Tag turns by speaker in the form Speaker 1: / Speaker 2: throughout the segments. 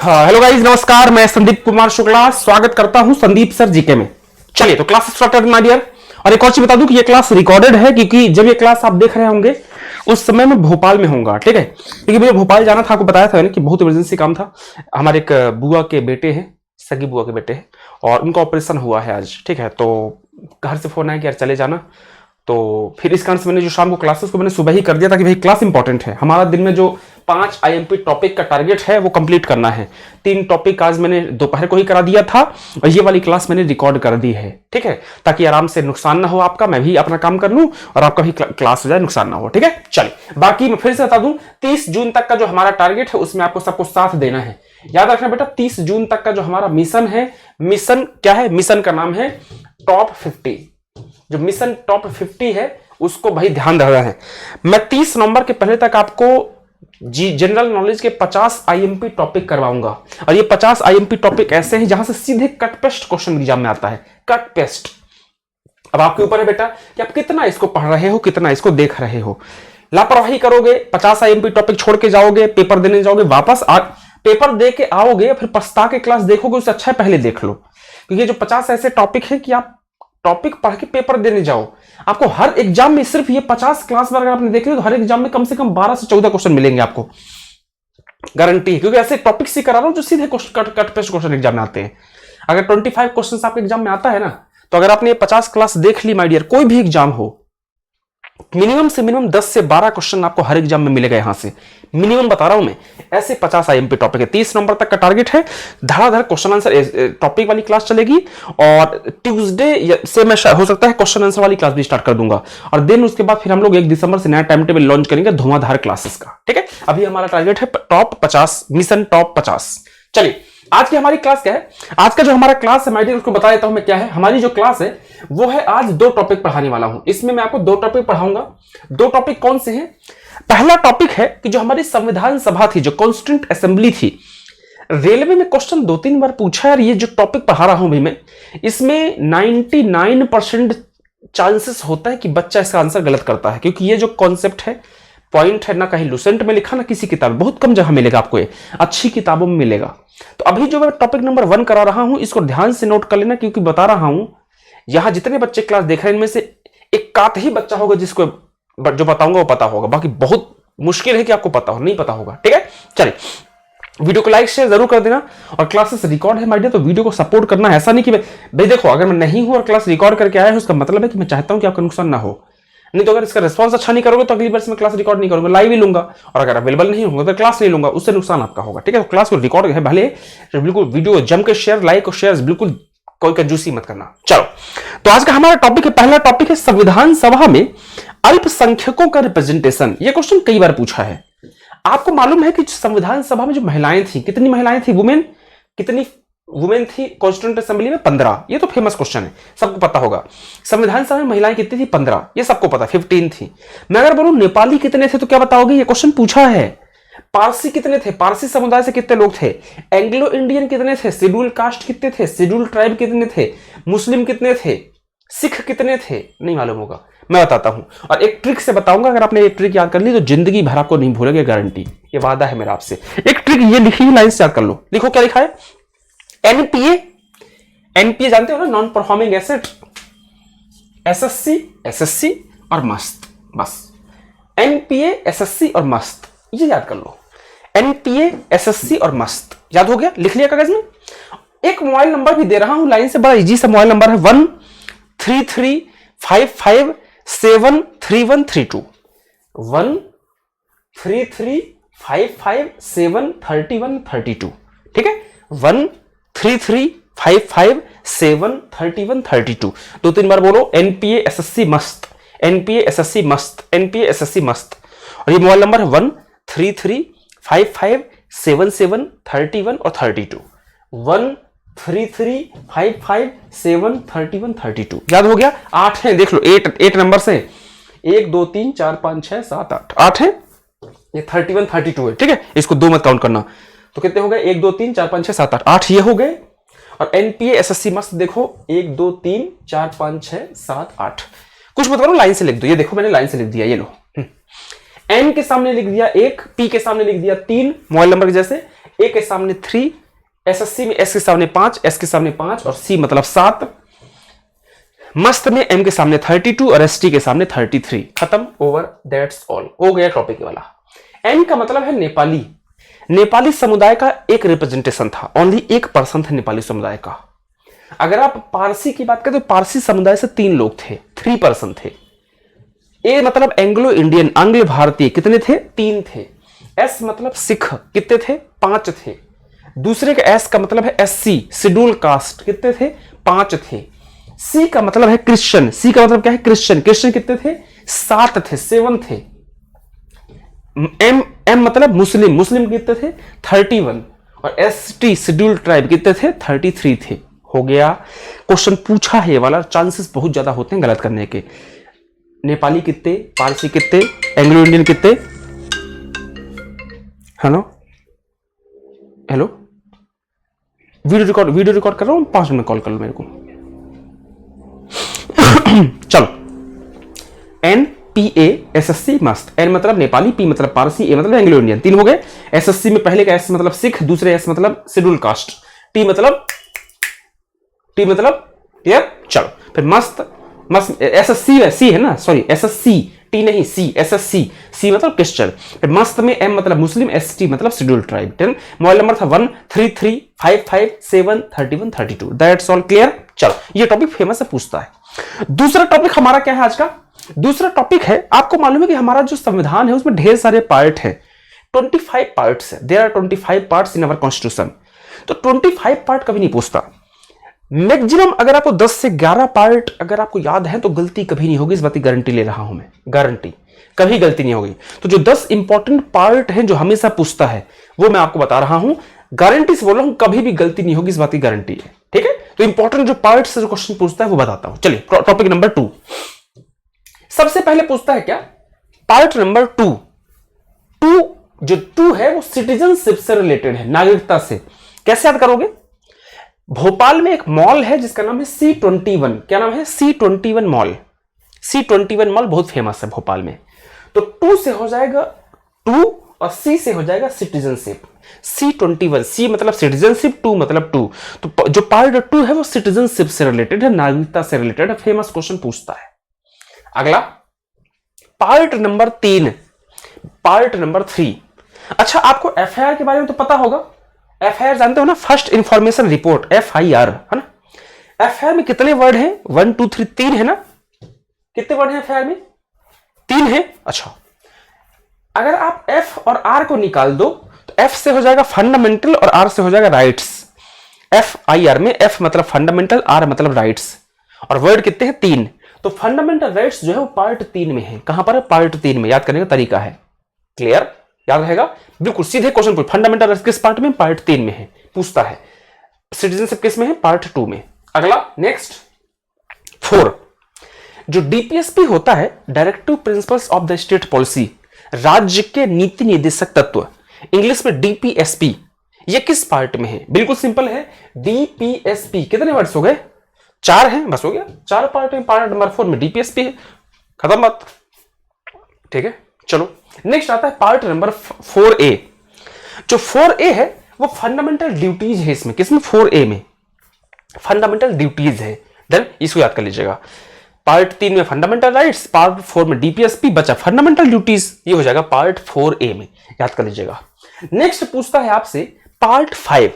Speaker 1: Hello guys, नमस्कार। मैं संदीप कुमार शुक्ला स्वागत करता हूं संदीप सर जीके में। चलिए तो क्लास स्टार्ट करते हैं माय डियर। और एक और चीज बता दूं कि ये क्लास रिकॉर्डेड है, क्योंकि जब ये क्लास आप देख रहे होंगे उस समय मैं भोपाल में होऊंगा, ठीक है। क्योंकि मुझे भोपाल जाना था, आपको बताया था मैंने कि बहुत इमरजेंसी काम था। हमारे एक बुआ के बेटे हैं, सगी बुआ के बेटे हैं, और उनका ऑपरेशन हुआ है आज, ठीक है। तो घर से फोन आया कि यार चले जाना। तो फिर इस कारण से मैंने जो शाम को क्लासेस को मैंने सुबह ही कर दिया था कि भाई क्लास इंपॉर्टेंट है। हमारा दिन में जो 5 आईएमपी टॉपिक का टारगेट है वो कंप्लीट करना है। 3 टॉपिक आज मैंने दोपहर को ही करा दिया था और ये वाली क्लास मैंने रिकॉर्ड कर दी है, ठीक है, ताकि आराम से नुकसान ना हो आपका, मैं भी अपना काम कर लूं और आपका भी क्लास हो जाए, नुकसान ना हो, ठीक है। चलिए बाकी मैं फिर से बता दूं, 30 जून तक का जो हमारा टारगेट है उसमें आपको सबको साथ देना है। याद रखना बेटा, 30 जून तक का जो हमारा मिशन है, मिशन क्या है, मिशन का नाम है टॉप 50। जो मिशन टॉप 50 है उसको भाई ध्यान रखना है। मैं 30 नवंबर के पहले तक आपको जनरल नॉलेज के 50 आईएमपी टॉपिक करवाऊंगा। और ये 50 आईएमपी टॉपिक ऐसे हैं जहां से सीधे कट पेस्ट क्वेश्चन एग्जाम में आता है, कट पेस्ट। अब आपके ऊपर है बेटा कि आप कितना इसको पढ़ रहे हो, कितना इसको देख रहे हो। लापरवाही करोगे, 50 आईएमपी टॉपिक छोड़ के जाओगे, पेपर देने जाओगे, वापस पेपर दे के आओगे, फिर पछता के क्लास देखोगे, उससे अच्छा है पहले देख लो। क्योंकि ये जो 50 ऐसे टॉपिक है कि आप टॉपिक पढ़ के पेपर देने जाओ, आपको हर एग्जाम में सिर्फ ये 50 क्लास अगर आपने देख लिया तो हर एग्जाम में कम से कम 12 से 14 क्वेश्चन मिलेंगे आपको, गारंटी है। क्योंकि ऐसे टॉपिक से करा रहा हूं जो सीधे कट पेस्ट क्वेश्चन एग्जाम में आते हैं। अगर 25 क्वेश्चन आपके एग्जाम में आता है ना, तो अगर आपने ये 50 क्लास देख ली माय डियर, कोई भी एग्जाम हो, मिनिमम से मिनिमम 10 से 12 क्वेश्चन आपको हर एग्जाम में मिलेगा। यहां से मिनिमम बता रहा हूं मैं, ऐसे 50 आईएमपी टॉपिक है। 30 नंबर तक का टारगेट है। धड़ाधड़ क्वेश्चन आंसर टॉपिक वाली क्लास चलेगी और ट्यूसडे से मैं हो सकता है क्वेश्चन आंसर वाली क्लास भी स्टार्ट कर दूंगा। और देन उसके बाद फिर हम लोग 1 दिसंबर से नया टाइम टेबल लॉन्च करेंगे धुआंधार क्लासेस का, ठीक है। अभी हमारा टारगेट है टॉप 50, मिशन टॉप 50। चलिए आज की हमारी क्लास क्या है, आज का जो हमारा क्लास है माय डियर उसको बता देता हूं मैं क्या है। हमारी जो क्लास है वो है, आज 2 टॉपिक पढ़ाने वाला हूं। इसमें मैं आपको 2 टॉपिक पढ़ाऊंगा। 2 टॉपिक कौन से हैं? पहला टॉपिक है कि जो हमारी संविधान सभा थी, जो कॉन्स्टिट्यूंट असेंबली थी, रेलवे में क्वेश्चन 2-3 बार पूछा है। ये जो टॉपिक पढ़ा रहा हूं भी मैं, इसमें 99% चांसेस होता है कि बच्चा इसका आंसर गलत करता है। क्योंकि ये जो कॉन्सेप्ट है, पॉइंट है, ना कहीं लुसेंट में लिखा, ना किसी किताब में, बहुत कम जगह मिलेगा आपको, ये अच्छी किताबों में मिलेगा। तो अभी जो मैं टॉपिक नंबर 1 करा रहा हूं, इसको ध्यान से नोट कर लेना, क्योंकि बता रहा हूं यहां जितने बच्चे क्लास देख रहे हैं इनमें से एक आध ही बच्चा होगा जिसको जो बताऊंगा वो पता होगा। बाकी बहुत मुश्किल है कि आपको पता हो, नहीं पता होगा, ठीक है। चलिए वीडियो को लाइक शेयर जरूर कर देना। और क्लासेस रिकॉर्ड है माय डियर, तो वीडियो को सपोर्ट करना है। ऐसा नहीं कि भाई देखो अगर मैं नहीं हूं और क्लास रिकॉर्ड करके आया है, उसका मतलब है कि मैं चाहता हूं कि आपका नुकसान ना हो। नहीं तो अगर इसका रिस्पांस अच्छा नहीं करोगे तो अगली बार से मैं क्लास रिकॉर्ड नहीं करूंगा, लाइव ही लूंगा। और अगर अवेलेबल नहीं होगा तो क्लास नहीं लूंगा, उससे नुकसान आपका होगा, ठीक है। तो क्लास को रिकॉर्ड है भले, बिल्कुल वीडियो जम के शेयर, लाइक और शेयर, बिल्कुल कोई कंजूसी मत करना। चलो तो आज का हमारा टॉपिक है, पहला टॉपिक है संविधान सभा में अल्पसंख्यकों का रिप्रेजेंटेशन। यह क्वेश्चन कई बार पूछा है। आपको मालूम है कि संविधान सभा में जो महिलाएं थी, कितनी महिलाएं थी, वुमेन कितनी वुमेन थी कॉन्स्टिट्यूंट असेंबली में? 15। ये तो फेमस क्वेश्चन है, सबको पता होगा। संविधान सभा में महिलाएं कितनी थी? 15। ये सबको पता, 15 थी। मैं अगर बोलूं नेपाली कितने थे तो क्या बताओगे? ये क्वेश्चन पूछा है। पारसी कितने थे? पारसी समुदाय से कितने लोग थे? एंग्लो इंडियन कितने थे? शेड्यूल कास्ट कितने थे? शेड्यूल ट्राइब कितने थे? मुस्लिम कितने थे? सिख कितने थे? नहीं मालूम होगा, मैं बताता हूं। और एक ट्रिक से बताऊंगा, अगर आपने एक ट्रिक याद कर ली तो जिंदगी भर आपको नहीं भूलोगे, गारंटी, ये वादा है मेरा आपसे। एक ट्रिक ये लिखी हुई लाइन से याद कर लो। देखो क्या लिखा है, एनपीए। एनपीए जानते हो ना, नॉन परफॉर्मिंग एसेट। एसएससी और मस्त, बस एनपीए, एसएससी और मस्त, ये याद कर लो। एनपीए, एसएससी और मस्त, याद हो गया, लिख लिया कागज में। एक मोबाइल नंबर भी दे रहा हूं लाइन से, बड़ा इजी सा मोबाइल नंबर है, 13355713132। 13355713132, ठीक है। 13355713132। 2-3 बार बोलो, एनपीए एसएससी मस्त, एनपीए एसएससी मस्त, एनपीए एसएससी मस्त। और ये मोबाइल नंबर है 133557731 और 32। 13355713132, याद हो गया। 8 है, देख लो, 8 नंबर से 1 2 3 4 5 6 7 8 है। ये 31 32 है, ठीक है। इसको 2 मत काउंट करना। तो कितने हो गए? 1 2 3 4 5 6 7 8 ये हो गए। और एनपीए एसएससी मस्त देखो, 1 2 3 4 5 6 7 8। कुछ मत करो, लाइन से लिख दो। ये देखो मैंने लाइन से लिख दिया, ये लो। एन के सामने लिख दिया 1, पी के सामने लिख दिया 3, मोबाइल नंबर के जैसे। ए के सामने 3, एसएससी में एस के सामने 5, एस के सामने 5 और सी मतलब 7। मस्त में एम के सामने 32 और एसटी के सामने 33। खत्म, ओवर, दैट्स ऑल, हो गया टॉपिक वाला। एन का मतलब है नेपाली। नेपाली समुदाय का एक रिप्रेजेंटेशन था, ओनली 1% था नेपाली समुदाय का। अगर आप पारसी की बात करें तो पारसी समुदाय से 3 लोग थे, 3% थे। ए मतलब एंग्लो इंडियन, आंग्ल भारतीय, कितने थे? 3 थे। एस मतलब सिख, कितने थे? 5 थे। दूसरे का एस का मतलब है एससी, शेड्यूल कास्ट, कितने थे? 5 थे। सी का मतलब है क्रिश्चियन, सी का मतलब क्या है? क्रिश्चियन, क्रिश्चियन कितने थे? 7 थे, 7 थे। एम मतलब मुस्लिम, मुस्लिम कितने थे? 31। और एस टी शेड्यूल ट्राइब कितने थे? 33 थे। हो गया। क्वेश्चन पूछा है ये वाला, चांसेस बहुत ज्यादा होते हैं गलत करने के। नेपाली कितने, पारसी कितने, एंग्लो इंडियन कितने? हेलो हेलो, वीडियो रिकॉर्ड कर रहा हूं, 5 मिनट कॉल कर लो मेरे को। चलो, N P A S S C मस्त। एन मतलब नेपाली, पी मतलब पारसी, ए मतलब एंग्लो इंडियन, 3 हो गए। एसएससी में पहले का एस मतलब सिख, दूसरे एस मतलब शेड्यूल कास्ट, टी मतलब क्लियर। चलो फिर मस्त, मस्त एसएससी है, सी है ना, सॉरी एसएससी, टी नहीं सी, एसएससी, सी मतलब क्रिश्चियन। फिर मस्त में एम मतलब मुस्लिम, एस टी मतलब शेड्यूल ट्राइब। 10 मोबाइल नंबर था 133557131 32। That's all, clear. चलो, ये टॉपिक फेमस है, पूछता है। दूसरा टॉपिक हमारा क्या है आज का? दूसरा टॉपिक है, आपको मालूम है कि हमारा जो संविधान है उसमें ढेर सारे पार्ट है, 25 पार्ट्स है। There are 25 parts in our constitution. तो 25 पार्ट कभी नहीं पूछता। मैक्सिमम अगर आपको 10 से 11 पार्ट अगर आपको याद है तो गलती कभी नहीं होगी, इस बात की गारंटी ले रहा हूं मैं, गारंटी, कभी गलती नहीं होगी। तो जो 10 इंपॉर्टेंट पार्ट हैं जो हमेशा पूछता है वो मैं आपको बता रहा हूं, गारंटी से बोल रहा हूं, कभी भी गलती नहीं होगी, इस बात की गारंटी है। ठीक है, तो इंपॉर्टेंट जो पार्ट से जो क्वेश्चन पूछता है वो बताता हूं। चलिए, टॉपिक नंबर 2 सबसे पहले पूछता है क्या? पार्ट नंबर 2 जो 2 है वो सिटीजनशिप से रिलेटेड है, नागरिकता से। कैसे याद करोगे? भोपाल में एक मॉल है जिसका नाम है C21। क्या नाम है? C21 mall. C21 मॉल बहुत फेमस है भोपाल में। तो 2 से हो जाएगा 2 और C से हो जाएगा सिटीजनशिप। C21, C मतलब सिटीजनशिप, 2 मतलब 2। तो जो पार्ट 2 है वो सिटीजनशिप से रिलेटेड है, नागरिकता से रिलेटेड है, फेमस क्वेश्चन पूछता है। अगला पार्ट नंबर 3, पार्ट नंबर 3। अच्छा, आपको एफआईआर के बारे में तो पता होगा। एफआईआर जानते हो ना, फर्स्ट इंफॉर्मेशन रिपोर्ट, एफआईआर, है ना। एफआईआर में कितने वर्ड हैं? 1 2 3, 3 है ना। कितने वर्ड हैं एफआईआर में? 3 है। अच्छा, अगर आप एफ और आर को निकाल दो तो एफ से हो जाएगा फंडामेंटल और आर से हो जाएगा राइट्स। एफआईआर में एफ मतलब फंडामेंटल, आर मतलब राइट्स, और वर्ड कितने हैं? 3। तो फंडामेंटल राइट्स जो है वो पार्ट 3 में है। कहां पर है? पार्ट 3 में। याद करने का तरीका है, क्लियर, याद रहेगा बिल्कुल। सीधे क्वेश्चन पूछ, फंडामेंटल राइट्स किस पार्ट में? पार्ट 3 में है, पूछता है। सिटीजनशिप किस में है? पार्ट 2 में। अगला नेक्स्ट 4, जो डीपीएसपी होता है, directive principles of the state policy, राज्य के नीति निर्देशक तत्व, इंग्लिश में डीपीएसपी, ये किस पार्ट में है? बिल्कुल सिंपल है, डीपीएसपी। कितने वर्ड्स हो गए? 4 हैं, बस हो गया। 4 पार्ट में, पार्ट नंबर 4 में डीपीएसपी है, खत्म बात। ठीक है, चलो नेक्स्ट आता है पार्ट नंबर 4A। जो 4A है वो फंडामेंटल ड्यूटीज है इसमें। किसमें? 4A में फंडामेंटल ड्यूटीज है। देन इसको याद कर लीजिएगा। पार्ट 3 में फंडामेंटल राइट्स, पार्ट 4 में डीपीएसपी, बचा फंडामेंटल ड्यूटीज, ये हो जाएगा पार्ट 4A में, याद कर लीजिएगा। नेक्स्ट पूछता है आपसे पार्ट 5।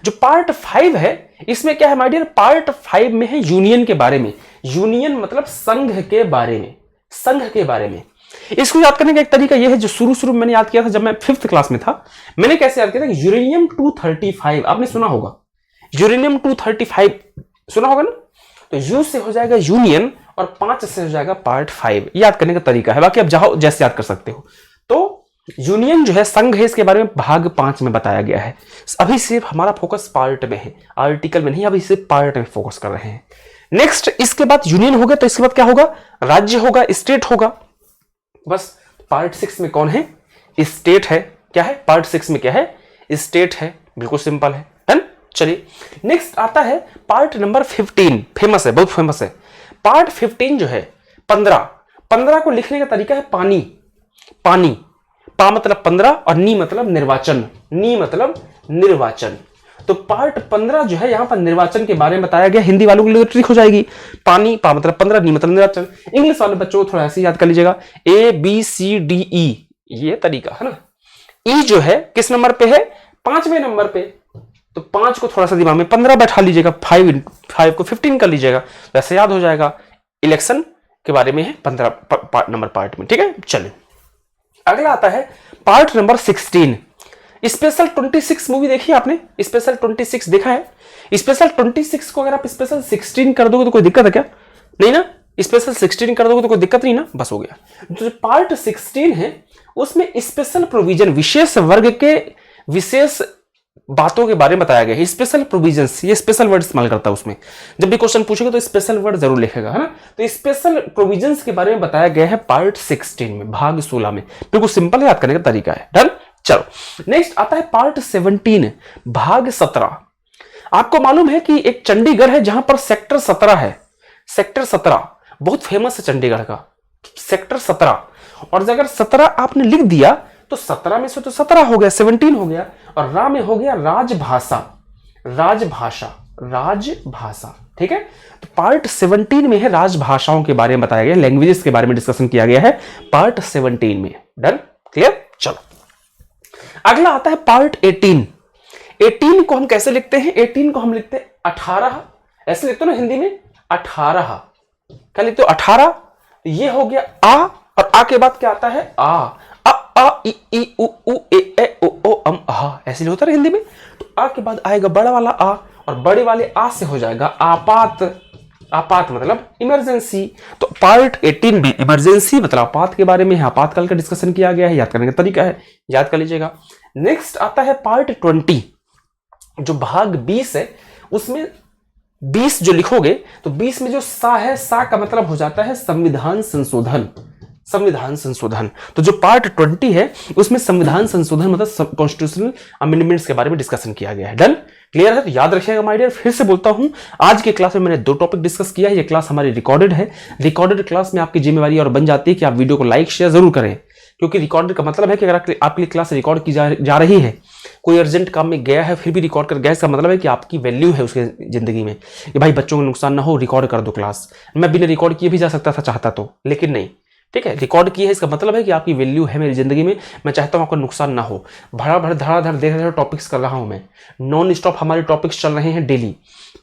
Speaker 1: जो पार्ट 5 है इसमें क्या है माय डियर? पार्ट 5 में है यूनियन के बारे में। यूनियन मतलब संघ के बारे में, संघ के बारे में। इसको याद करने का एक तरीका यह है, जो शुरू में मैंने याद किया था जब मैं 5th क्लास में था। मैंने कैसे याद किया था? यूरेनियम 235 आपने सुना होगा, यूरेनियम 235 सुना होगा ना। तो यू से हो जाएगा यूनियन और 5 से हो जाएगा पार्ट 5। याद करने का तरीका है, बाकी आप चाहो जैसे याद कर सकते हो। तो यूनियन जो है संघ है, इसके बारे में भाग 5 में बताया गया है। अभी सिर्फ हमारा फोकस पार्ट में है, आर्टिकल में नहीं, अभी सिर्फ पार्ट में फोकस कर रहे हैं। नेक्स्ट इसके बाद यूनियन हो गया, तो इसके बाद क्या होगा? राज्य होगा, स्टेट होगा। बस पार्ट 6 में कौन है? स्टेट है। क्या है? पार्ट 6 में क्या है? स्टेट है। बिल्कुल सिंपल है ना। चलिए नेक्स्ट आता है पार्ट नंबर 15। फेमस है, बहुत फेमस है। पार्ट 15 जो है 15 को लिखने का तरीका है पानी, पानी, पा मतलब 15 और नी मतलब निर्वाचन, नी मतलब निर्वाचन। तो पार्ट 15 जो है यहां पर निर्वाचन के बारे में बताया गया। हिंदी वालों के लिए ट्रिक हो जाएगी, पानी पा मतलब 15, नी मतलब निर्वाचन। इंग्लिश वाले बच्चों को थोड़ा ऐसे याद कर लीजिएगा, ABCDE, ये तरीका है ना। ई जो है किस नंबर पे है, 5वें नंबर पे, तो 5 को थोड़ा सा दिमाग में 15 बैठा लीजिएगा, 5 को 15 कर लीजिएगा, वैसे याद हो जाएगा। इलेक्शन के बारे में है 15 नंबर पार्ट में, ठीक है। चलिए अगला आता है पार्ट नंबर 16। स्पेशल 26 मूवी देखी आपने, स्पेशल 26 देखा है। स्पेशल 26 को अगर आप स्पेशल 16 कर दोगे तो कोई दिक्कत है क्या? नहीं ना, स्पेशल 16 कर दोगे तो कोई दिक्कत नहीं ना, बस हो गया। जो पार्ट 16 है उसमें स्पेशल प्रोविजन, विशेष वर्ग के विशेष बातों के बारे में बताया गया है। स्पेशल प्रोविजंस, ये स्पेशल वर्ड इस्तेमाल करता है उसमें, जब भी क्वेश्चन पूछेगा तो स्पेशल वर्ड जरूर लिखेगा, है ना। तो स्पेशल प्रोविजंस के बारे में बताया गया है पार्ट 16 में, भाग 16 में। बिल्कुल सिंपल याद करने का तरीका है। डन। चलो नेक्स्ट आता है पार्ट 17, भाग 17। आपको मालूम है कि एक चंडीगढ़ है जहां पर सेक्टर 17 है। सेक्टर 17 बहुत फेमस है चंडीगढ़ का, सेक्टर 17। और अगर 17 आपने लिख दिया तो 17 में से तो 17 हो गया, 17 हो गया, और रा में हो गया राजभाषा, राजभाषा, राजभाषा, ठीक है। तो पार्ट 17 में है राजभाषाओं के बारे में बताया गया, लैंग्वेजेस के बारे में डिस्कशन किया गया है पार्ट 17 में। Done, clear. चलो अगला आता है पार्ट 18। 18 को हम कैसे लिखते हैं? 18 को हम लिखते हैं 18, ऐसे लिखते हो ना हिंदी में, 18। क्या लिखते हो? 18। ये हो गया आ, और आ के बाद क्या आता है? आ इ ई उ ए ओ ओ अम आ, ऐसे होता है हिंदी में। तो आ के बाद आएगा बड़ा वाला आ, और बड़े वाले आ से हो जाएगा आपात। आपात मतलब इमरजेंसी। तो पार्ट 18 में इमरजेंसी मतलब आपात के बारे में है, आपातकाल का डिस्कशन किया गया है, याद करने का तरीका है, याद कर लीजिएगा। नेक्स्ट आता है पार्ट 20, जो भाग 20 है। उसमें 20 जो लिखोगे तो 20 में जो सा है, सा का मतलब हो जाता है संविधान संशोधन, संविधान संशोधन। तो जो पार्ट 20 है उसमें संविधान संशोधन मतलब कॉन्स्टिट्यूशनल अमेंडमेंट्स के बारे में डिस्कशन किया गया है। डन, क्लियर है? याद रखिएगा माय डियर। फिर से बोलता हूं, आज की क्लास में मैंने 2 टॉपिक डिस्कस किया है। ये क्लास हमारी रिकॉर्डेड है। रिकॉर्डेड क्लास में आपकी जिम्मेवारी और बन जाती है कि आप वीडियो को लाइक शेयर जरूर करें, क्योंकि रिकॉर्डेड का मतलब है कि अगर आपके लिए क्लास रिकॉर्ड की जा रही है, कोई अर्जेंट काम में गया है फिर भी रिकॉर्ड कर गया, इसका मतलब है कि आपकी वैल्यू है उसके जिंदगी में, कि भाई बच्चों को नुकसान ना हो, रिकॉर्ड कर दो क्लास। मैं बिना रिकॉर्ड किए भी जा सकता था चाहता तो, लेकिन नहीं, ठीक है, रिकॉर्ड किया है, इसका मतलब है कि आपकी वैल्यू है मेरी जिंदगी में। मैं चाहता हूं आपको नुकसान ना हो। धड़ाधड़ धड़ाधड़ देख रहे हो टॉपिक्स कर रहा हूं मैं, नॉन स्टॉप हमारे टॉपिक्स चल रहे हैं डेली।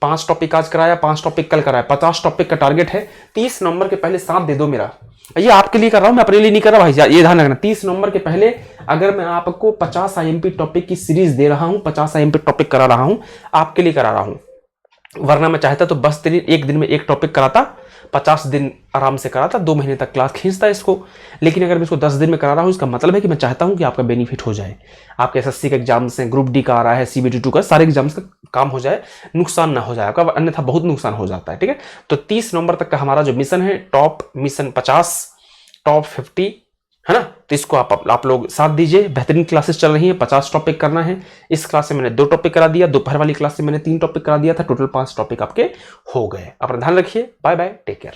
Speaker 1: 5 टॉपिक आज कराया, 5 टॉपिक कल कराया, 50 टॉपिक का टारगेट है। 30 नवंबर के पहले साथ दे दो मेरा, ये आपके लिए कर रहा हूं, मैं अपने लिए नहीं कर रहा भाई, ये ध्यान रखना। 30 नवंबर के पहले अगर मैं आपको 50 IMP टॉपिक की सीरीज दे रहा हूं, 50 IMP टॉपिक करा रहा हूं, आपके लिए करा रहा हूं। वरना मैं चाहता तो बस तेरी एक दिन में एक टॉपिक कराता, 50 दिन आराम से कराता, 2 महीने तक क्लास खींचता इसको। लेकिन अगर मैं इसको 10 दिन में करा रहा हूं, इसका मतलब है कि मैं चाहता हूं कि आपका बेनिफिट हो जाए। आपके SSC के एग्जाम्स हैं, ग्रुप डी का आ रहा है, CBT 2 का, सारे एग्जाम्स का काम हो जाए, नुकसान ना हो जाए आपका, अन्यथा बहुत नुकसान हो जाता है, ठीक है। तो 30 नवंबर तक का हमारा जो मिशन है, टॉप मिशन 50, टॉप 50, है ना। तो इसको आप लोग साथ दीजिए। बेहतरीन क्लासेस चल रही हैं, 50 टॉपिक करना है। इस क्लास से मैंने 2 टॉपिक करा दिया, दोपहर वाली क्लास से मैंने 3 टॉपिक करा दिया था, टोटल 5 टॉपिक आपके हो गए। अपना ध्यान रखिए, बाय बाय, टेक केयर।